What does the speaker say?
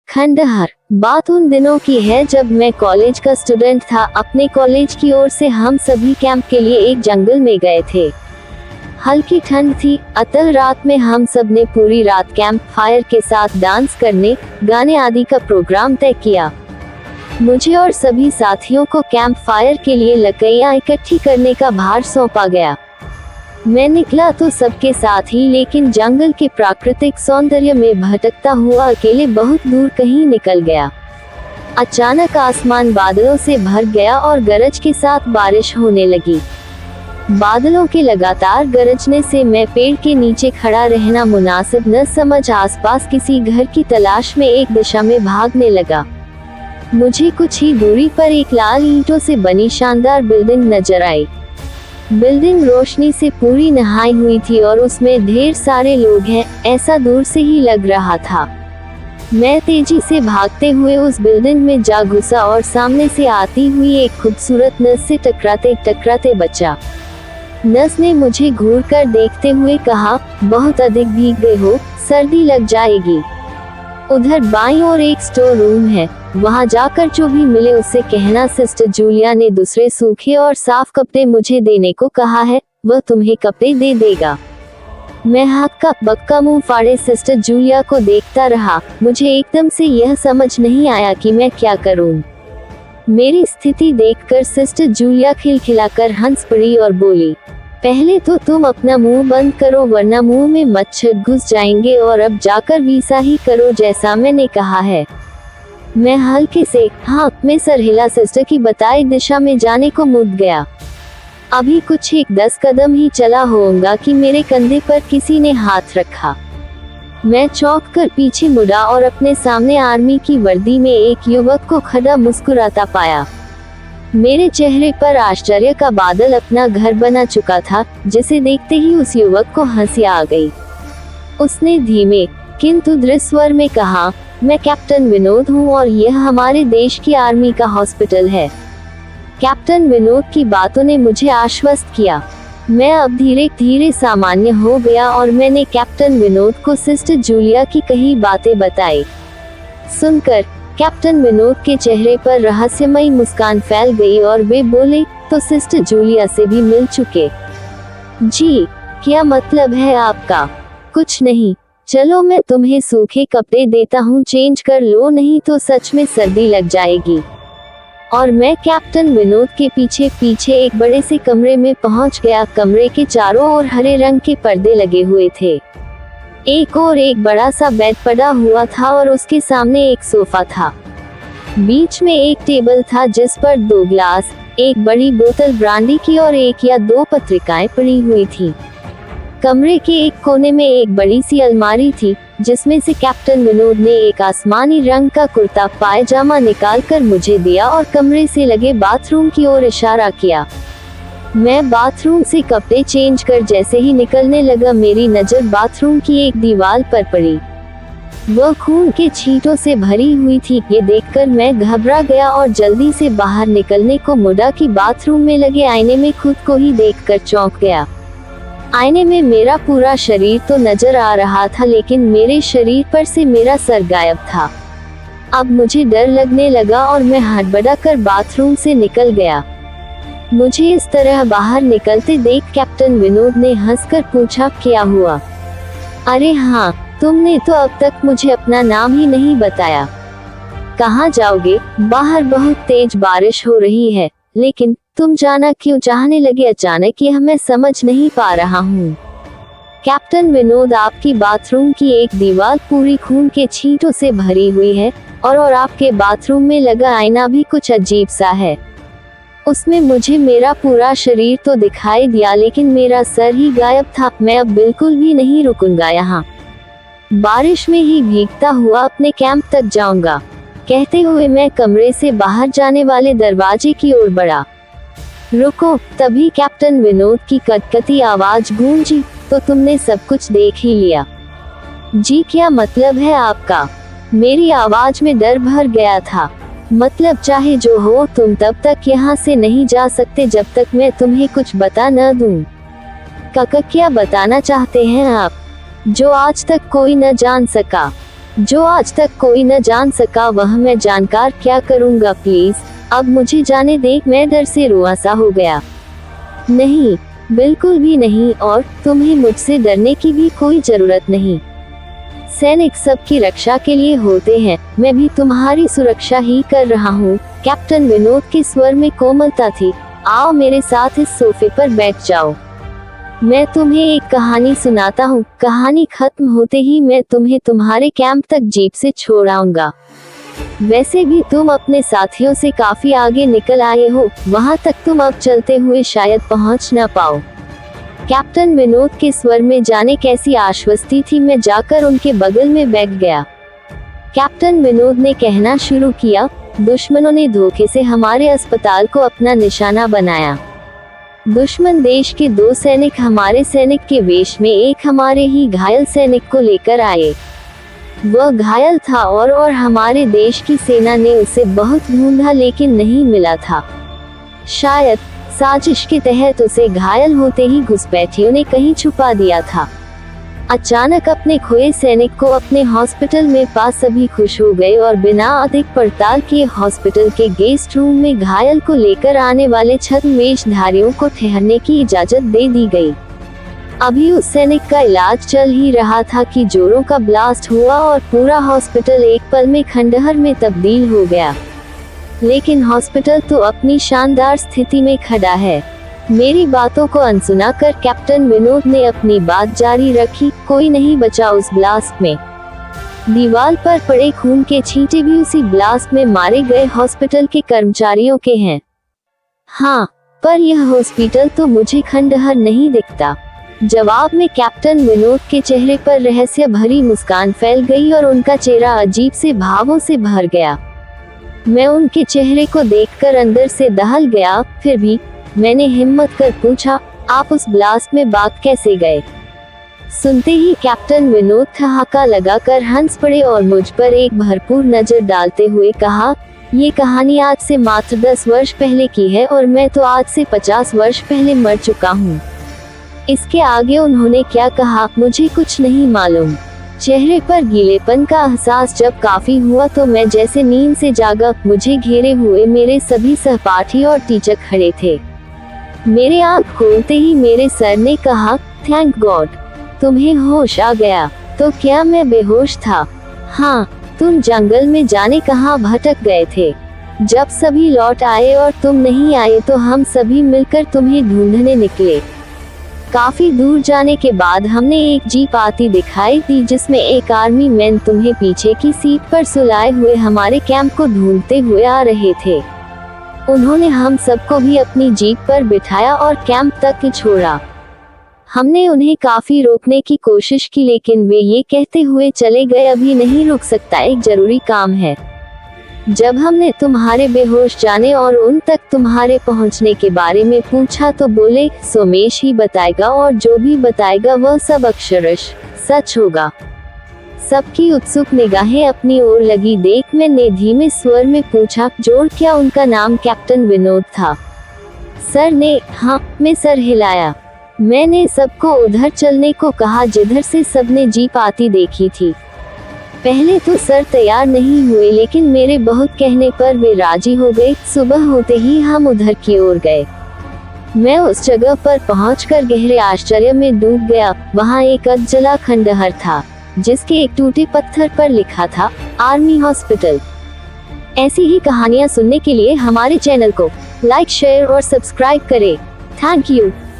खंडहर। बात उन दिनों की है जब मैं कॉलेज का स्टूडेंट था। अपने कॉलेज की ओर से हम सभी कैंप के लिए एक जंगल में गए थे। हल्की ठंड थी, अतः रात में हम सब ने पूरी रात कैंप फायर के साथ डांस करने, गाने आदि का प्रोग्राम तय किया। मुझे और सभी साथियों को कैंप फायर के लिए लकड़ियां इकट्ठी करने का भार सौंपा गया। मैं निकला तो सबके साथ ही, लेकिन जंगल के प्राकृतिक सौंदर्य में भटकता हुआ अकेले बहुत दूर कहीं निकल गया। अचानक आसमान बादलों से भर गया और गरज के साथ बारिश होने लगी। बादलों के लगातार गरजने से मैं पेड़ के नीचे खड़ा रहना मुनासिब न समझ आसपास किसी घर की तलाश में एक दिशा में भागने लगा। मुझे कुछ ही दूरी पर एक लाल ईंटों से बनी शानदार बिल्डिंग नजर आई। बिल्डिंग रोशनी से पूरी नहाई हुई थी और उसमें ढेर सारे लोग हैं, ऐसा दूर से ही लग रहा था। मैं तेजी से भागते हुए उस बिल्डिंग में जा घुसा और सामने से आती हुई एक खूबसूरत नर्स से टकराते टकराते बचा। नर्स ने मुझे घूर कर देखते हुए कहा, बहुत अधिक भीग गए हो, सर्दी लग जाएगी। उधर बाईं ओर एक स्टोर रूम है, वहां जाकर जो भी मिले उससे कहना सिस्टर जूलिया ने दूसरे सूखे और साफ कपड़े मुझे देने को कहा है, वह तुम्हें कपड़े दे देगा। मैं हक्का बक्का मुंह फाड़े सिस्टर जूलिया को देखता रहा। मुझे एकदम से यह समझ नहीं आया कि मैं क्या करूं। मेरी स्थिति देखकर सिस्टर जूलिया खिलखिलाकर हंस पड़ी और बोली, पहले तो तुम अपना मुंह बंद करो वरना मुंह में मच्छर घुस जाएंगे, और अब जाकर वैसा ही करो जैसा मैंने कहा है। मैं हल्के से हाँ में सर हिला सिस्टर की बताई दिशा में जाने को मुड़ गया। अभी कुछ 10 कदम ही चला होऊंगा कि मेरे कंधे पर किसी ने हाथ रखा। मैं चौंक कर पीछे मुड़ा और अपने सामने आर्मी की वर्दी में एक युवक को खड़ा मुस्कुराता पाया। मेरे चेहरे पर आश्चर्य का बादल अपना घर बना चुका था, जिसे देखते ही उस युवक को हंसी आ गई। उसने धीमे किंतु दृढ़ स्वर में कहा, मैं कैप्टन विनोद हूँ और यह हमारे देश की आर्मी का हॉस्पिटल है। कैप्टन विनोद की बातों ने मुझे आश्वस्त किया। मैं अब धीरे धीरे सामान्य हो गया और मैंने कैप्टन विनोद को सिस्टर जूलिया की कही बातें बताई। सुनकर कैप्टन विनोद के चेहरे पर रहस्यमयी मुस्कान फैल गई और वे बोले, तो सिस्टर जूलिया से भी मिल चुके? जी, क्या मतलब है आपका? कुछ नहीं, चलो मैं तुम्हें सूखे कपड़े देता हूँ, चेंज कर लो, नहीं तो सच में सर्दी लग जाएगी। और मैं कैप्टन विनोद के पीछे पीछे एक बड़े से कमरे में पहुंच गया। कमरे के चारों ओर हरे रंग के पर्दे लगे हुए थे। एक और एक बड़ा सा बेड पड़ा हुआ था और उसके सामने एक सोफा था। बीच में एक टेबल था जिस पर 2 ग्लास, एक बड़ी बोतल ब्रांडी की और 1 या 2 पत्रिकाएं पड़ी हुई थी। कमरे के एक कोने में एक बड़ी सी अलमारी थी, जिसमें से कैप्टन विनोद ने एक आसमानी रंग का कुर्ता पायजामा निकालकर मुझे दिया और कमरे से लगे बाथरूम की ओर इशारा किया। मैं बाथरूम से कपड़े चेंज कर जैसे ही निकलने लगा, मेरी नजर बाथरूम की एक दीवार पर पड़ी। वह खून के छींटों से भरी हुई थी। ये देखकर मैं घबरा गया और जल्दी से बाहर निकलने को मुड़ा कि बाथरूम में लगे आईने में खुद को ही देखकर चौंक गया। आईने में मेरा पूरा शरीर तो नजर आ रहा था, लेकिन मेरे शरीर पर से मेरा सर गायब था। अब मुझे डर लगने लगा और मैं हड़बड़ाकर बाथरूम से निकल गया। मुझे इस तरह बाहर निकलते देख कैप्टन विनोद ने हंसकर पूछा, क्या हुआ? अरे हाँ, तुमने तो अब तक मुझे अपना नाम ही नहीं बताया। कहाँ जाओगे? बाहर बहुत तेज बारिश हो रही है, लेकिन तुम जाना क्यों चाहने लगे अचानक, यह मैं समझ नहीं पा रहा हूँ। कैप्टन विनोद, आपकी बाथरूम की एक दीवार पूरी खून के छींटों से भरी हुई है और आपके बाथरूम में लगा आईना भी कुछ अजीब सा है। उसमें मुझे मेरा पूरा शरीर तो दिखाई दिया, लेकिन मेरा सर ही गायब था। मैं अब बिल्कुल भी नहीं रुकूंगा यहाँ। बारिश में ही भीगता हुआ अपने कैंप तक जाऊंगा। कहते हुए मैं कमरे से बाहर जाने वाले दरवाजे की ओर बढ़ा। रुको, तभी कैप्टन विनोद की कटकटी आवाज गूंजी, तो तुमने सब कुछ देख ही लिया? जी, क्या मतलब है आपका? मेरी आवाज में डर भर गया था। मतलब चाहे जो हो, तुम तब तक यहाँ से नहीं जा सकते जब तक मैं तुम्हें कुछ बता न दूं। काका, क्या बताना चाहते हैं आप, जो आज तक कोई न जान सका? जो आज तक कोई न जान सका वह मैं जानकर क्या करूँगा प्लीज, अब मुझे जाने दे। मैं डर से रुआसा हो गया। नहीं, बिल्कुल भी नहीं, और तुम्हें मुझसे डरने की भी कोई जरूरत नहीं। सैनिक सबकी रक्षा के लिए होते हैं, मैं भी तुम्हारी सुरक्षा ही कर रहा हूँ। कैप्टन विनोद के स्वर में कोमलता थी। आओ मेरे साथ इस सोफे पर बैठ जाओ, मैं तुम्हें एक कहानी सुनाता हूँ। कहानी खत्म होते ही मैं तुम्हें तुम्हारे कैंप तक जीप से छोड़ आऊंगा। वैसे भी तुम अपने साथियों से काफी आगे निकल आए हो, वहाँ तक तुम अब चलते हुए शायद पहुँच न पाओ। कैप्टन विनोद के स्वर में जाने कैसी आश्वस्ति थी। मैं जाकर उनके बगल में बैठ गया। कैप्टन विनोद ने कहना शुरू किया, दुश्मनों ने धोखे से हमारे अस्पताल को अपना निशाना बनाया। दुश्मन देश के 2 सैनिक हमारे सैनिक के वेश में एक हमारे ही घायल सैनिक को लेकर आए। वह घायल था और हमारे देश की सेना ने उसे बहुत ढूंढा लेकिन नहीं मिला था। शायद साजिश के तहत उसे घायल होते ही घुसपैठियों ने कहीं छुपा दिया था। अचानक अपने खोए सैनिक को अपने हॉस्पिटल में पा सभी खुश हो गए और बिना अधिक पड़ताल किए हॉस्पिटल के गेस्ट रूम में घायल को लेकर आने वाले छद्मवेशधारियों को ठहरने की इजाजत दे दी गई। अभी उस सैनिक का इलाज चल ही रहा था कि जोरों का ब्लास्ट हुआ और पूरा हॉस्पिटल एक पल में खंडहर में तब्दील हो गया। लेकिन हॉस्पिटल तो अपनी शानदार स्थिति में खड़ा है। मेरी बातों को अनसुना कर कैप्टन विनोद ने अपनी बात जारी रखी, कोई नहीं बचा उस ब्लास्ट में। दीवार पर पड़े खून के छींटे भी उसी ब्लास्ट में मारे गए हॉस्पिटल के कर्मचारियों के हैं। हाँ, पर यह हॉस्पिटल तो मुझे खंडहर नहीं दिखता। जवाब में कैप्टन विनोद के चेहरे पर रहस्य भरी मुस्कान फैल गई और उनका चेहरा अजीब से भावों से भर गया। मैं उनके चेहरे को देखकर अंदर से दहल गया। फिर भी मैंने हिम्मत कर पूछा, आप उस ब्लास्ट में भाग कैसे गए? सुनते ही कैप्टन विनोद ठहाका लगाकर हंस पड़े और मुझ पर एक भरपूर नजर डालते हुए कहा, ये कहानी आज से मात्र 10 वर्ष पहले की है और मैं तो आज से 50 वर्ष पहले मर चुका हूँ। इसके आगे उन्होंने क्या कहा मुझे कुछ नहीं मालूम। चेहरे पर गीलेपन का एहसास जब काफी हुआ तो मैं जैसे नींद से जागा। मुझे घेरे हुए मेरे सभी सहपाठी और टीचर खड़े थे। मेरे आँख खोलते ही मेरे सर ने कहा, थैंक गॉड, तुम्हें होश आ गया। तो क्या मैं बेहोश था? हाँ, तुम जंगल में जाने कहाँ भटक गए थे। जब सभी लौट आए और तुम नहीं आए तो हम सभी मिलकर तुम्हें ढूंढने निकले। काफी दूर जाने के बाद हमने एक जीप आती दिखाई दी जिसमें एक आर्मी मैन तुम्हें पीछे की सीट पर सुलाए हुए हमारे कैंप को ढूंढते हुए आ रहे थे। उन्होंने हम सबको भी अपनी जीप पर बिठाया और कैंप तक छोड़ा। हमने उन्हें काफी रोकने की कोशिश की लेकिन वे ये कहते हुए चले गए, अभी नहीं रुक सकता, एक जरूरी काम है। जब हमने तुम्हारे बेहोश जाने और उन तक तुम्हारे पहुंचने के बारे में पूछा तो बोले, सोमेश ही बताएगा और जो भी बताएगा वह सब अक्षरश सच होगा। सबकी उत्सुक निगाहें अपनी ओर लगी देख मैंने धीमे स्वर में पूछा, जोर क्या उनका नाम कैप्टन विनोद था? सर ने हाँ में सर हिलाया। मैंने सबको उधर चलने को कहा जिधर से सबने जीप आती देखी थी। पहले तो सर तैयार नहीं हुए लेकिन मेरे बहुत कहने पर वे राजी हो गए। सुबह होते ही हम उधर की ओर गए। मैं उस जगह पर पहुंचकर गहरे आश्चर्य में डूब गया। वहां एक अधजला खंडहर था जिसके एक टूटे पत्थर पर लिखा था, आर्मी हॉस्पिटल। ऐसी ही कहानियां सुनने के लिए हमारे चैनल को लाइक, शेयर और सब्सक्राइब करें। Thank you.